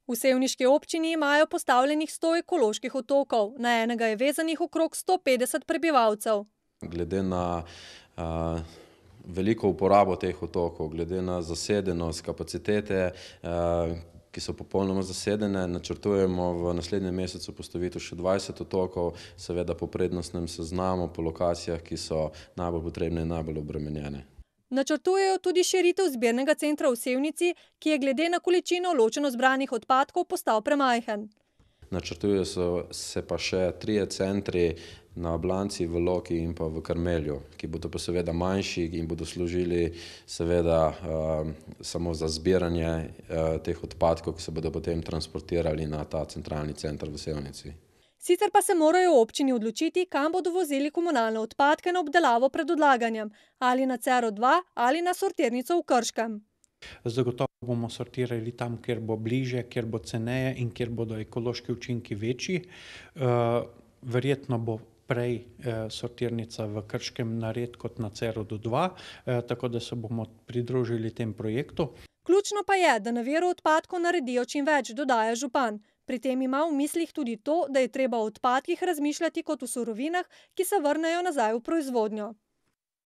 V sevniški občini imajo postavljenih 100 ekoloških otokov, na enega je vezanih okrog 150 prebivalcev. Glede na veliko uporabo teh otokov, glede na zasedenost, kapacitete, ki so popolnoma zasedene, načrtujemo v naslednjem mesecu postavitev še 20 otokov, seveda po prednostnem seznamu, po lokacijah, ki so najbolj potrebne in najbolj obremenjene. Načrtujejo tudi širitev zbirnega centra v Sevnici, ki je glede na količino ločeno zbranih odpadkov postal premajhen. Načrtujejo se pa še 3 centri na Blanci, v Loki in pa v Karmelju, ki bodo pa seveda manjši in bodo služili seveda samo za zbiranje teh odpadkov, ki se bodo potem transportirali na ta centralni center v Sevnici. Sicer pa se morajo v občini odločiti, kam bodo vozili komunalne odpadke na obdelavo pred odlaganjem, ali na CR2 ali na sortirnico v Krškem. Zagotovo bomo sortirali tam, kjer bo bliže, kjer bo ceneje in kjer bodo ekološki učinki večji. Verjetno bo prej sortirnica v Krškem nared kot na CR2, tako da se bomo pridružili tem projektu. Ključno pa je, da na viru odpadkov naredijo čim več, dodaja župan. Pri tem ima v mislih tudi to, da je treba o odpadkih razmišljati kot o surovinah, ki se vrnejo nazaj v proizvodnjo.